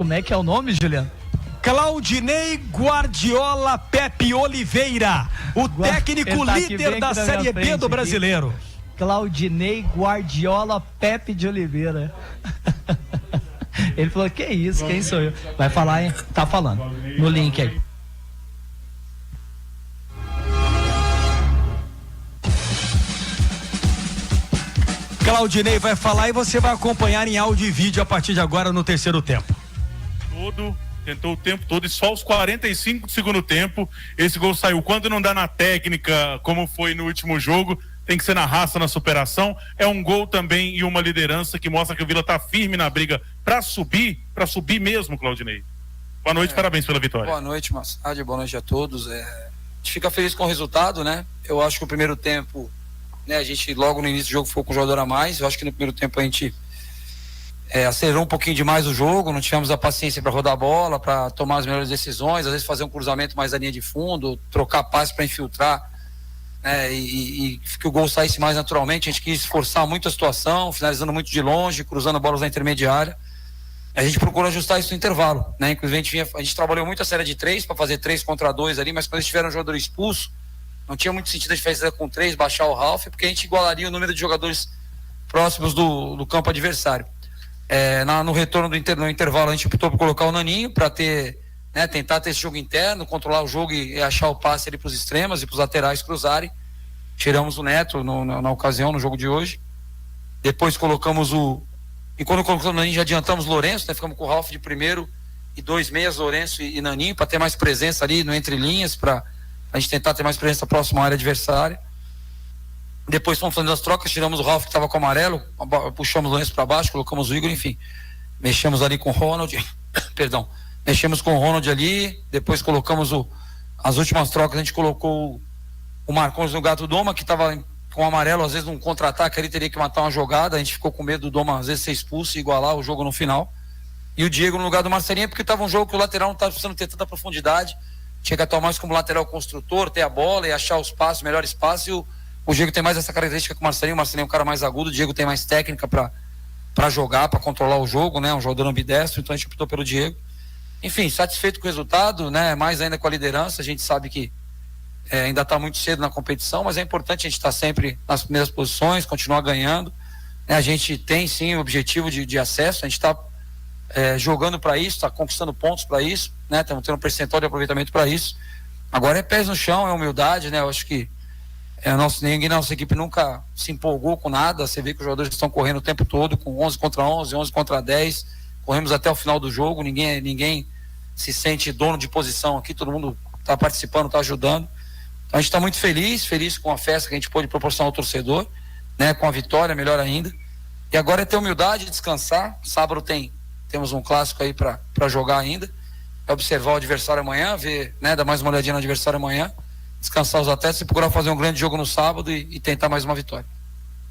Como é que é o nome, Juliano? Claudinei Guardiola Pepe Oliveira, o técnico líder da Série B do Brasileiro. Claudinei Guardiola Pepe de Oliveira. Ele falou, que isso, quem sou eu? Vai falar, hein? Tá falando, no link aí. Claudinei vai falar e você vai acompanhar em áudio e vídeo a partir de agora no terceiro tempo. Tentou o tempo todo e só aos 45 do segundo tempo esse gol saiu. Quando não dá na técnica, como foi no último jogo, tem que ser na raça, na superação. É um gol também e uma liderança que mostra que o Vila tá firme na briga para subir mesmo, Claudinei. Boa noite, parabéns pela vitória. Boa noite, Massad, boa noite a todos. A gente fica feliz com o resultado, né? Eu acho que o primeiro tempo, né, a gente logo no início do jogo ficou com um jogador a mais. Eu acho que no primeiro tempo a gente acelerou um pouquinho demais o jogo, não tivemos a paciência para rodar a bola, para tomar as melhores decisões, às vezes fazer um cruzamento mais da linha de fundo, trocar passe para infiltrar, né, e que o gol saísse mais naturalmente. A gente quis forçar muito a situação, finalizando muito de longe, cruzando bolas na intermediária. A gente procurou ajustar isso no intervalo, né? Inclusive a gente trabalhou muito a série de 3 para fazer 3 contra 2 ali, mas quando eles tiveram um jogador expulso, não tinha muito sentido a gente fazer com 3, baixar o Ralf, porque a gente igualaria o número de jogadores próximos do campo adversário. No retorno no intervalo a gente optou por colocar o Naninho para tentar ter esse jogo interno, controlar o jogo e achar o passe ali para os extremos e para os laterais cruzarem. Tiramos o Neto na ocasião, no jogo de hoje. Depois colocamos e quando colocamos o Naninho já adiantamos o Lourenço, né? Ficamos com o Ralf de primeiro e 2 meias, Lourenço e Naninho, para ter mais presença ali no entre linhas, para a gente tentar ter mais presença próxima à área adversária. Depois fomos fazendo as trocas, tiramos o Ralf que estava com o amarelo, puxamos o Lourenço para baixo, colocamos o Igor, enfim, mexemos ali com o Ronald, mexemos com o Ronald ali, depois colocamos as últimas trocas, a gente colocou o Marcos no Gato Doma, que estava com o amarelo, às vezes num contra-ataque ele teria que matar uma jogada, a gente ficou com medo do Doma às vezes ser expulso e igualar o jogo no final, e o Diego no lugar do Marcelinho, porque estava um jogo que o lateral não estava precisando ter tanta profundidade, tinha que atuar mais como lateral construtor, ter a bola e achar os passos, melhores passos, e o Diego tem mais essa característica que o Marcelinho é um cara mais agudo, o Diego tem mais técnica para jogar, para controlar o jogo, né? Um jogador ambidestro, então a gente optou pelo Diego. Enfim, satisfeito com o resultado, né? Mais ainda com a liderança, a gente sabe que ainda está muito cedo na competição, mas é importante a gente estar sempre nas primeiras posições, continuar ganhando, né? A gente tem sim o objetivo de acesso, a gente está jogando para isso, está conquistando pontos para isso, né? Estamos tendo um percentual de aproveitamento para isso. Agora é pés no chão, é humildade, né? Eu acho que ninguém na nossa equipe nunca se empolgou com nada. Você vê que os jogadores estão correndo o tempo todo com 11 contra 11, 11 contra 10, corremos até o final do jogo, ninguém se sente dono de posição aqui, todo mundo está participando, está ajudando. Então a gente está muito feliz com a festa que a gente pôde proporcionar ao torcedor, né, com a vitória, melhor ainda. E agora é ter humildade, descansar. Sábado temos um clássico aí para jogar ainda, é observar o adversário amanhã, ver, né, dar mais uma olhadinha no adversário amanhã, descansar os atletas e procurar fazer um grande jogo no sábado e tentar mais uma vitória.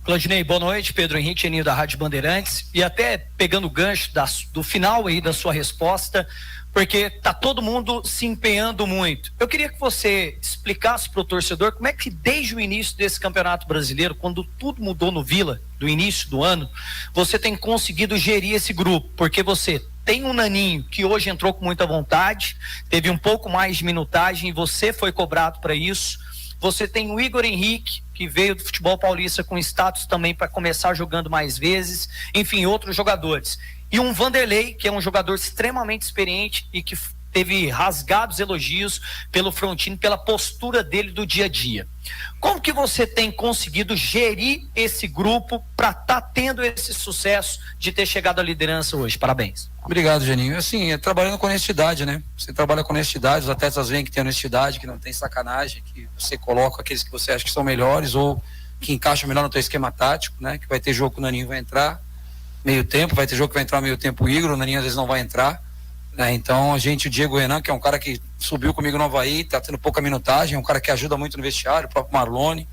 Claudinei, boa noite. Pedro Henrique, Eninho da Rádio Bandeirantes, e até pegando o gancho do final aí da sua resposta, porque tá todo mundo se empenhando muito. Eu queria que você explicasse para o torcedor como é que desde o início desse Campeonato Brasileiro, quando tudo mudou no Vila, do início do ano, você tem conseguido gerir esse grupo, porque você tem um Naninho que hoje entrou com muita vontade, teve um pouco mais de minutagem e você foi cobrado para isso. Você tem o Igor Henrique, que veio do futebol paulista com status também para começar jogando mais vezes, enfim, outros jogadores. E um Vanderlei, que é um jogador extremamente experiente e que teve rasgados elogios pelo Frontino, pela postura dele do dia a dia. Como que você tem conseguido gerir esse grupo para estar tendo esse sucesso de ter chegado à liderança hoje? Parabéns. Obrigado, Geninho. Assim, trabalhando com honestidade, né? Você trabalha com honestidade, os atletas veem que tem honestidade, que não tem sacanagem, que você coloca aqueles que você acha que são melhores ou que encaixam melhor no teu esquema tático, né? Que vai ter jogo que o Naninho vai entrar meio tempo, vai ter jogo que vai entrar meio tempo o Igor, o Naninho às vezes não vai entrar, né? Então o Diego Renan, que é um cara que subiu comigo no Avaí, tá tendo pouca minutagem, é um cara que ajuda muito no vestiário, o próprio Marlone,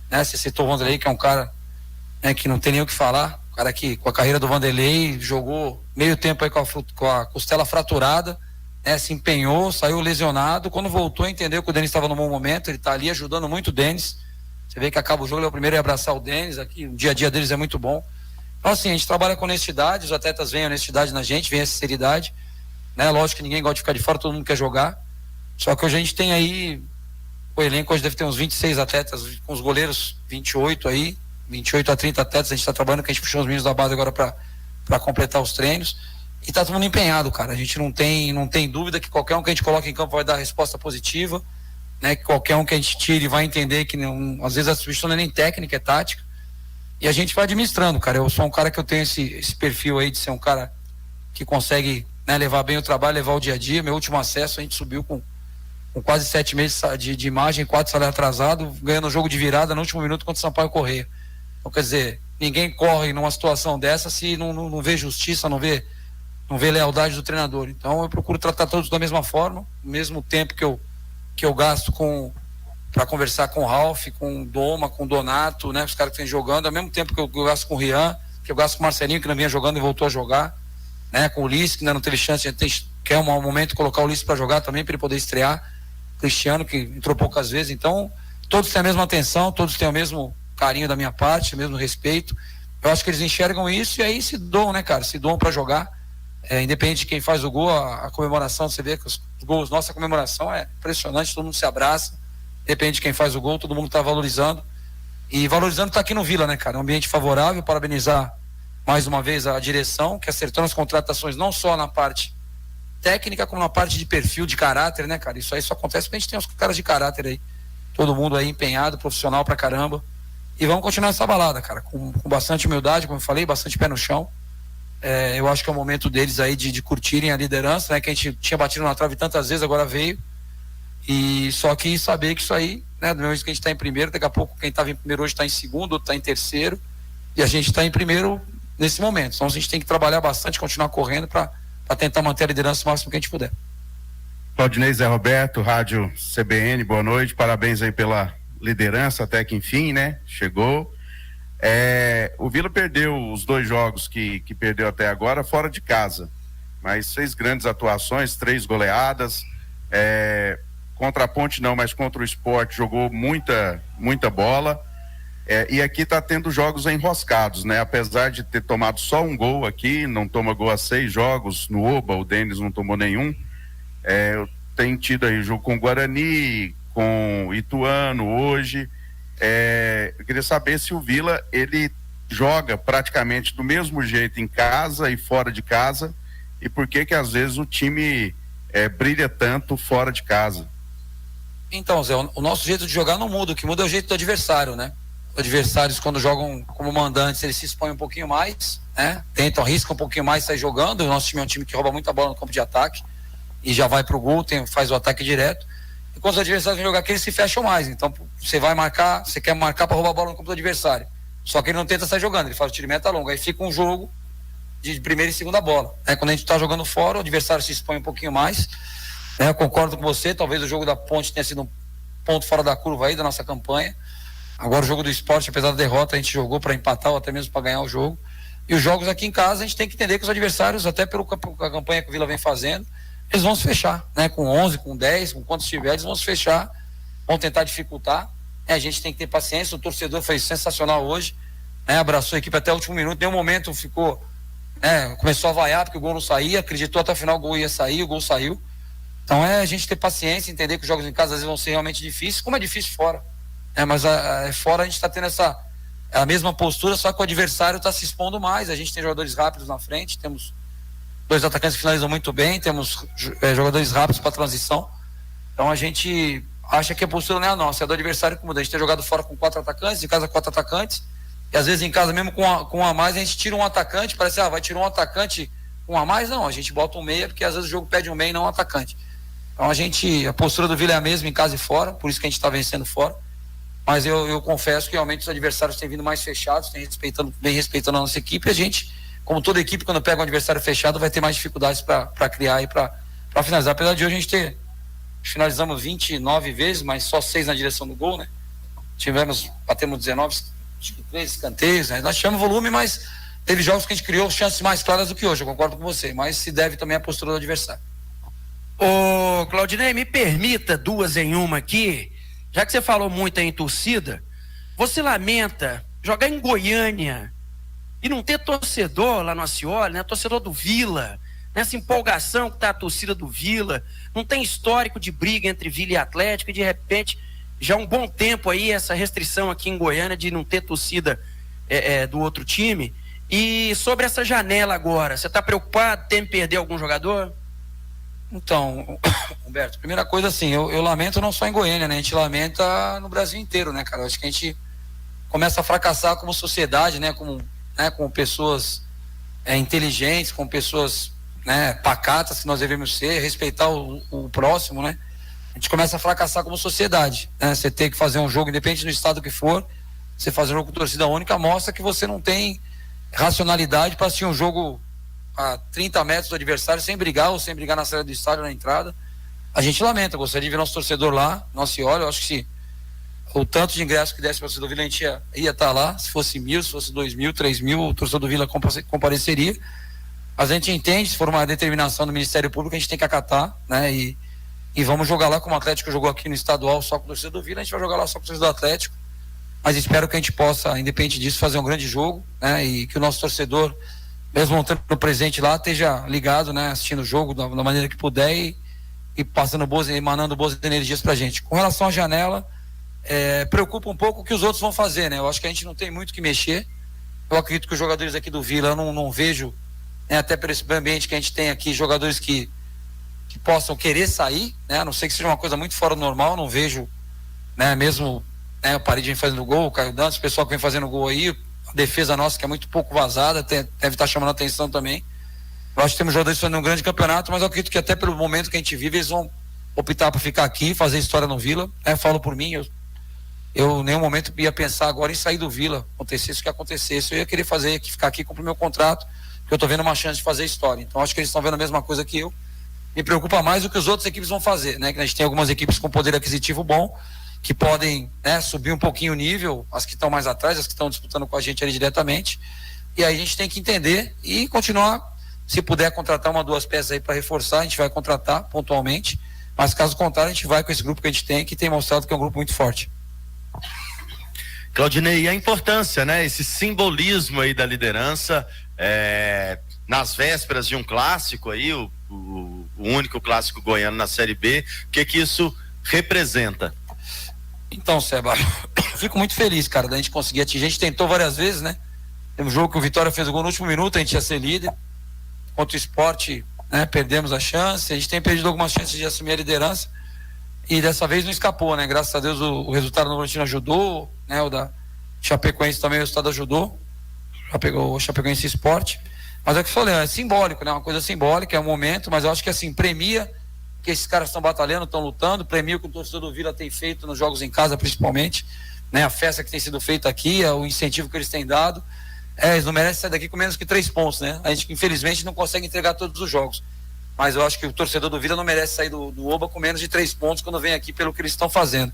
né? Você citou o Vanderlei, que é um cara, né, que não tem nem o que falar, um cara que com a carreira do Vanderlei jogou meio tempo aí com a costela fraturada, né? Se empenhou, saiu lesionado, quando voltou entendeu que o Denis estava no bom momento, ele tá ali ajudando muito o Denis, você vê que acaba o jogo, ele é o primeiro a abraçar o Denis, aqui o dia a dia deles é muito bom. Então assim, a gente trabalha com honestidade, os atletas veem honestidade na gente, veem a sinceridade, né? Lógico que ninguém gosta de ficar de fora, todo mundo quer jogar. Só que hoje a gente tem aí, o elenco hoje deve ter uns 26 atletas, com os goleiros 28 aí, 28 a 30 atletas, a gente está trabalhando, que a gente puxou os meninos da base agora para completar os treinos. E tá todo mundo empenhado, cara. A gente não tem dúvida que qualquer um que a gente coloque em campo vai dar resposta positiva, né? Que qualquer um que a gente tire vai entender que não, às vezes a substituição não é nem técnica, é tática. E a gente vai administrando, cara. Eu sou um cara que eu tenho esse perfil aí de ser um cara que consegue, né, levar bem o trabalho, levar o dia a dia. Meu último acesso a gente subiu com quase 7 meses de imagem, 4 salários atrasados, ganhando o jogo de virada no último minuto contra o Sampaio Corrêa. Então, quer dizer, ninguém corre numa situação dessa se não vê justiça, não vê lealdade do treinador. Então eu procuro tratar todos da mesma forma, o mesmo tempo que eu gasto para conversar com o Ralf, com o Doma, com o Donato, né, os caras que estão jogando, ao mesmo tempo que eu gasto com o Rian, que eu gasto com o Marcelinho, que não vinha jogando e voltou a jogar, né, com o Ulisses, que ainda não teve chance, a gente quer um momento colocar o Ulisses para jogar também, para ele poder estrear, Cristiano, que entrou poucas vezes. Então todos têm a mesma atenção, todos têm o mesmo carinho da minha parte, o mesmo respeito. Eu acho que eles enxergam isso e aí se doam, né, cara, se doam para jogar. Independente de quem faz o gol, a comemoração, você vê que os gols, nossa comemoração é impressionante, todo mundo se abraça, independente de quem faz o gol, todo mundo está valorizando, e valorizando tá aqui no Vila, né, cara, um ambiente favorável. Parabenizar mais uma vez a direção, que acertou nas contratações, não só na parte técnica, como na parte de perfil, de caráter, né, cara, isso aí só acontece porque a gente tem os caras de caráter aí, todo mundo aí empenhado, profissional pra caramba, e vamos continuar essa balada, cara, com bastante humildade, como eu falei, bastante pé no chão. Eu acho que é o momento deles aí de curtirem a liderança, né? Que a gente tinha batido na trave tantas vezes, agora veio. E só que saber que isso aí, né? Do mesmo jeito que a gente está em primeiro, daqui a pouco quem estava em primeiro hoje está em segundo, outro está em terceiro, e a gente está em primeiro nesse momento. Então a gente tem que trabalhar bastante, continuar correndo para tentar manter a liderança o máximo que a gente puder. Claudinei, Zé Roberto, Rádio CBN, boa noite, parabéns aí pela liderança, até que enfim, né? Chegou. O Vila perdeu os 2 jogos que perdeu até agora fora de casa, mas fez grandes atuações, 3 goleadas, contra a Ponte não, mas contra o Sport jogou muita bola, e aqui tá tendo jogos enroscados, né? Apesar de ter tomado só um gol aqui, não toma gol há 6 jogos no Oba, o Denis não tomou nenhum. Eu tenho tido aí jogo com o Guarani, com o Ituano hoje. Eu queria saber se o Vila ele joga praticamente do mesmo jeito em casa e fora de casa, e por que às vezes o time brilha tanto fora de casa. Então, Zé, o nosso jeito de jogar não muda, o que muda é o jeito do adversário, né? Os adversários, quando jogam como mandantes, eles se expõem um pouquinho mais, né? Tentam, arriscam um pouquinho mais, sair jogando. O nosso time é um time que rouba muita bola no campo de ataque e já vai pro gol, faz o ataque direto. E quando os adversários vêm jogar aqui, eles se fecham mais. Então você vai marcar, você quer marcar para roubar a bola no campo do adversário, só que ele não tenta sair jogando, ele faz o tiro de meta longa, aí fica um jogo de primeira e segunda bola, né? Quando a gente está jogando fora, o adversário se expõe um pouquinho mais, né? Eu concordo com você, talvez o jogo da Ponte tenha sido um ponto fora da curva aí da nossa campanha. Agora o jogo do Sport, apesar da derrota, a gente jogou para empatar ou até mesmo para ganhar o jogo. E os jogos aqui em casa, a gente tem que entender que os adversários, até pela campanha que o Vila vem fazendo, eles vão se fechar, né? Com 11, com 10, com quantos tiver, eles vão se fechar, vão tentar dificultar. A gente tem que ter paciência. O torcedor foi sensacional hoje, né? Abraçou a equipe até o último minuto. Em um momento ficou, começou a vaiar porque o gol não saía, acreditou até o final o gol ia sair, o gol saiu. Então a gente ter paciência, entender que os jogos em casa às vezes vão ser realmente difíceis, como é difícil fora. Mas fora a gente está tendo a mesma postura, só que o adversário está se expondo mais. A gente tem jogadores rápidos na frente, temos 2 atacantes que finalizam muito bem, temos jogadores rápidos para transição. Então a gente acha que a postura não é a nossa, é do adversário que muda. A gente tem jogado fora com 4 atacantes, em casa 4 atacantes, e às vezes em casa mesmo com um a mais, a gente tira um atacante, parece, vai tirar um atacante com um a mais, não, a gente bota um meia, porque às vezes o jogo pede um meia e não um atacante. Então a postura do Vila é a mesma em casa e fora, por isso que a gente está vencendo fora. Mas eu confesso que realmente os adversários têm vindo mais fechados, vem respeitando a nossa equipe, e a gente, como toda equipe, quando pega um adversário fechado, vai ter mais dificuldades para criar e para finalizar. Apesar de hoje a gente finalizamos 29 vezes, mas só 6 na direção do gol, né? Batemos 19, 3 escanteios, né? Nós tivemos volume, mas teve jogos que a gente criou chances mais claras do que hoje, eu concordo com você, mas se deve também à postura do adversário. Ô Claudinei, me permita 2 em 1 aqui, já que você falou muito aí em torcida, você lamenta jogar em Goiânia e não ter torcedor lá no Acioli, né? Torcedor do Vila, nessa empolgação que está a torcida do Vila, não tem histórico de briga entre Vila e Atlético, e de repente, já há um bom tempo aí, essa restrição aqui em Goiânia de não ter torcida do outro time. E sobre essa janela agora, você está preocupado em perder algum jogador? Então, Humberto, primeira coisa assim, eu lamento não só em Goiânia, né? A gente lamenta no Brasil inteiro, né, cara? Eu acho que a gente começa a fracassar como sociedade, né? Como pessoas inteligentes, como pessoas, né, pacatas que nós devemos ser, respeitar o próximo, né? A gente começa a fracassar como sociedade, né? Você tem que fazer um jogo, independente do estado que for, você fazer um jogo com torcida única mostra que você não tem racionalidade para assistir um jogo a 30 metros do adversário sem brigar, ou sem brigar na saída do estádio, na entrada. A gente lamenta, gostaria de ver nosso torcedor lá, nosso olho. Eu acho que se o tanto de ingressos que desse para o torcedor do Vila, a gente ia estar lá. Se fosse 1.000, se fosse 2.000, 3.000, o torcedor do Vila compareceria. Mas a gente entende, se for uma determinação do Ministério Público, a gente tem que acatar, né? E vamos jogar lá como o Atlético jogou aqui no estadual só com o torcedor do Vila, a gente vai jogar lá só com o torcedor do Atlético. Mas espero que a gente possa, independente disso, fazer um grande jogo, né? E que o nosso torcedor, mesmo não estando presente lá, esteja ligado, né? Assistindo o jogo da maneira que puder e passando emanando boas energias pra gente. Com relação à janela, preocupa um pouco o que os outros vão fazer, né? Eu acho que a gente não tem muito o que mexer. Eu acredito que os jogadores aqui do Vila, eu não vejo, né, até por esse ambiente que a gente tem aqui, jogadores que possam querer sair, né? A não ser que seja uma coisa muito fora do normal, não vejo, né? Mesmo, né, o Parede vem fazendo gol, o Caio Dantas, o pessoal que vem fazendo gol aí, a defesa nossa que é muito pouco vazada, deve estar chamando a atenção também. Eu acho que temos jogadores fazendo um grande campeonato, mas eu acredito que até pelo momento que a gente vive, eles vão optar por ficar aqui, fazer história no Vila. Falo por mim, eu em nenhum momento ia pensar agora em sair do Vila, acontecesse o que acontecesse. Eu ia querer ficar aqui, cumprir meu contrato, porque eu estou vendo uma chance de fazer história. Então acho que eles estão vendo a mesma coisa que eu. Me preocupa mais o que as outras equipes vão fazer, né? Que a gente tem algumas equipes com poder aquisitivo bom, que podem, né, subir um pouquinho o nível, as que estão mais atrás, as que estão disputando com a gente ali diretamente, e aí a gente tem que entender e continuar. Se puder contratar 1 ou 2 peças aí para reforçar, a gente vai contratar pontualmente, mas caso contrário a gente vai com esse grupo que a gente tem, que tem mostrado que é um grupo muito forte. Claudinei, a importância, né, esse simbolismo aí da liderança, nas vésperas de um clássico aí, o único clássico goiano na Série B, o que isso representa? Então, Seba, fico muito feliz, cara, da gente conseguir atingir. A gente tentou várias vezes, né? Tem um jogo que o Vitória fez o gol no último minuto, a gente ia ser líder. Contra o Sport, né? Perdemos a chance. A gente tem perdido algumas chances de assumir a liderança. E dessa vez não escapou, né? Graças a Deus o resultado no Bragantino ajudou, né? O da Chapecoense também, o resultado ajudou. Já pegou o Chapecoense Sport. Mas é o que eu falei, é simbólico, né? Uma coisa simbólica, é um momento, mas eu acho que assim, premia que esses caras estão batalhando, estão lutando, premia o que o torcedor do Vila tem feito nos jogos em casa, principalmente, né? A festa que tem sido feita aqui, o incentivo que eles têm dado. Eles não merecem sair daqui com menos que 3 pontos, né? A gente, infelizmente, não consegue entregar todos os jogos. Mas eu acho que o torcedor do Vila não merece sair do Oba com menos de 3 pontos quando vem aqui pelo que eles estão fazendo.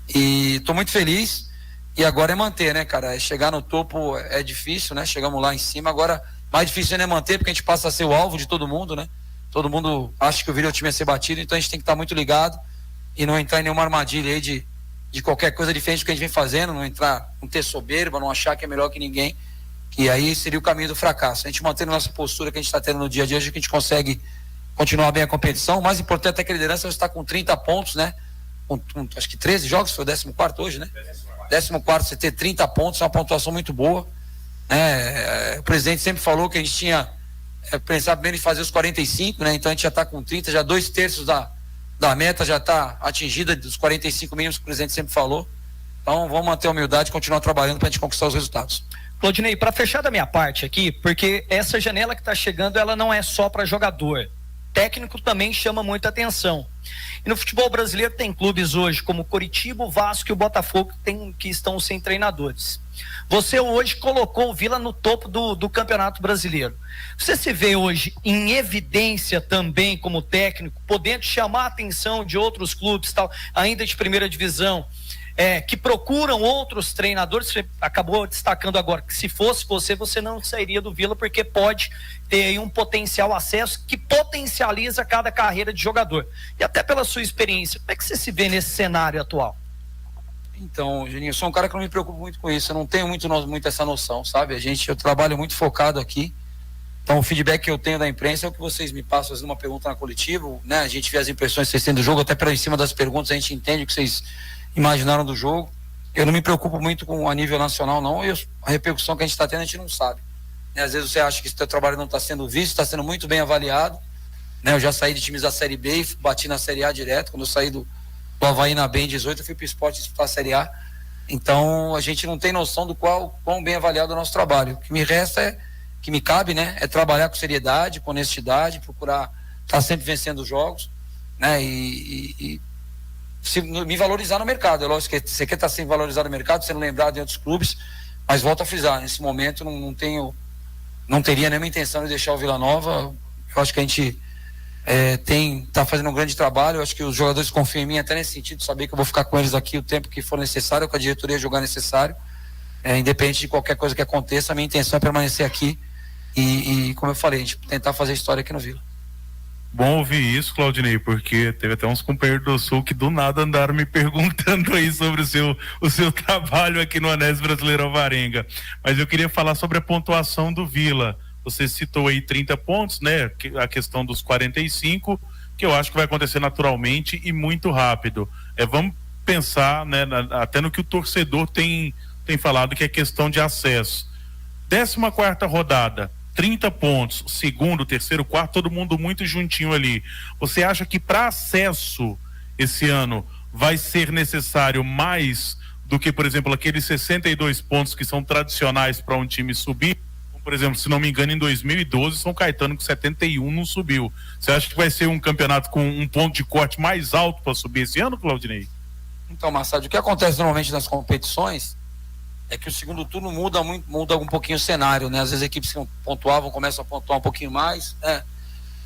E estou muito feliz. E agora é manter, né, cara? Chegar no topo é difícil, né? Chegamos lá em cima. Agora, mais difícil ainda é manter, porque a gente passa a ser o alvo de todo mundo, né? Todo mundo acha que o Vila é o time a ser batido, então a gente tem que estar muito ligado e não entrar em nenhuma armadilha aí de qualquer coisa diferente do que a gente vem fazendo, não ter soberba, não achar que é melhor que ninguém. E aí seria o caminho do fracasso. A gente mantendo nossa postura que a gente está tendo no dia a dia, acho que a gente consegue continuar bem a competição. O mais importante é que a liderança está com 30 pontos, né? Acho que 13 jogos, foi o 14º hoje, né? 14º, você ter 30 pontos é uma pontuação muito boa. O presidente sempre falou que a gente tinha pensado primeiro em fazer os 45, né? Então a gente já está com 30, já 2/3 da meta já está atingida, dos 45 mínimos que o presidente sempre falou. Então vamos manter a humildade e continuar trabalhando para a gente conquistar os resultados. Claudinei, para fechar da minha parte aqui, porque essa janela que está chegando, ela não é só para jogador. Técnico também chama muita atenção. E no futebol brasileiro tem clubes hoje como Coritiba, o Vasco e o Botafogo que estão sem treinadores. Você hoje colocou o Vila no topo do Campeonato Brasileiro. Você se vê hoje em evidência também como técnico, podendo chamar a atenção de outros clubes, tal, ainda de primeira divisão, que procuram outros treinadores? Você acabou destacando agora que se fosse você não sairia do Vila, porque pode ter aí um potencial acesso que potencializa cada carreira de jogador. E até pela sua experiência, como é que você se vê nesse cenário atual? Então, Juninho, eu sou um cara que não me preocupo muito com isso, eu não tenho muito essa noção, sabe? Eu trabalho muito focado aqui, Então o feedback que eu tenho da imprensa é o que vocês me passam fazendo uma pergunta na coletiva, né? A gente vê as impressões que vocês têm do jogo, até pela em cima das perguntas a gente entende o que vocês imaginaram do jogo. Eu não me preocupo muito com a nível nacional não, e a repercussão que a gente está tendo a gente não sabe, né? Às vezes você acha que o seu trabalho não está sendo visto, está sendo muito bem avaliado, né? Eu já saí de times da Série B e bati na Série A direto. Quando eu saí do Avaí na B em 18, eu fui para o Sport disputar a Série A. Então a gente não tem noção do quão bem avaliado é o nosso trabalho. O que me resta que me cabe, né, é trabalhar com seriedade, com honestidade, procurar estar sempre vencendo os jogos, né, e me valorizar no mercado. É lógico que você quer estar sempre valorizado no mercado, sendo lembrado em outros clubes, mas volto a frisar, nesse momento não teria nenhuma intenção de deixar o Vila Nova. Eu acho que a gente está fazendo um grande trabalho. Eu acho que os jogadores confiam em mim até nesse sentido, saber que eu vou ficar com eles aqui o tempo que for necessário, que a diretoria julgar necessário, independente de qualquer coisa que aconteça. A minha intenção é permanecer aqui e como eu falei, a gente tentar fazer história aqui no Vila. Bom ouvir isso, Claudinei, porque teve até uns companheiros do Sul que do nada andaram me perguntando aí sobre o seu trabalho aqui no Anésio Brasileiro Alvarenga. Mas eu queria falar sobre a pontuação do Vila. Você citou aí 30 pontos, né? A questão dos 45, que eu acho que vai acontecer naturalmente e muito rápido. Vamos pensar, né, até no que o torcedor tem falado, que é questão de acesso. 14ª rodada, 30 pontos, segundo, terceiro, quarto, todo mundo muito juntinho ali. Você acha que para acesso esse ano vai ser necessário mais do que, por exemplo, aqueles 62 pontos que são tradicionais para um time subir? Por exemplo, se não me engano, em 2012, São Caetano com 71 não subiu. Você acha que vai ser um campeonato com um ponto de corte mais alto para subir esse ano, Claudinei? Então, Massad, o que acontece normalmente nas competições é que o segundo turno muda um pouquinho o cenário, né? Às vezes as equipes que pontuavam começam a pontuar um pouquinho mais, né?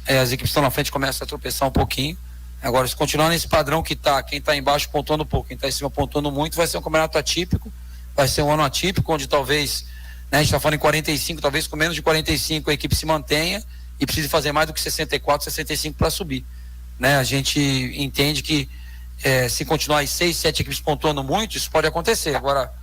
As equipes que estão na frente começam a tropeçar um pouquinho. Agora, se continuar nesse padrão que tá, quem está embaixo pontuando pouco, quem está em cima pontuando muito, vai ser um campeonato atípico, vai ser um ano atípico, onde talvez, né, a gente está falando em 45, talvez com menos de 45 a equipe se mantenha e precise fazer mais do que 64, 65 para subir, né? A gente entende que se continuar as 6, 7 equipes pontuando muito, isso pode acontecer. Agora,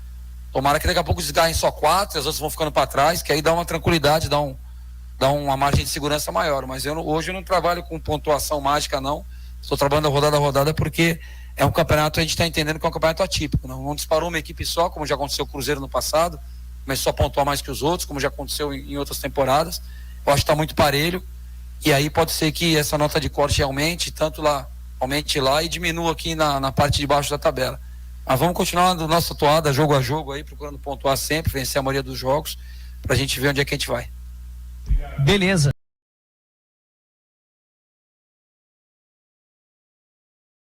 tomara que daqui a pouco desgarrem só 4, as outras vão ficando para trás, que aí dá uma tranquilidade, dá uma margem de segurança maior. Mas hoje eu não trabalho com pontuação mágica, não. Estou trabalhando rodada a rodada, porque é um campeonato, a gente está entendendo que é um campeonato atípico. Não disparou uma equipe só, como já aconteceu com o Cruzeiro no passado, mas só pontuar mais que os outros, como já aconteceu em outras temporadas. Eu acho que está muito parelho, e aí pode ser que essa nota de corte aumente lá e diminua aqui na parte de baixo da tabela. Mas vamos continuar na nossa toada, jogo a jogo aí, procurando pontuar sempre, vencer a maioria dos jogos, pra gente ver onde é que a gente vai. Beleza.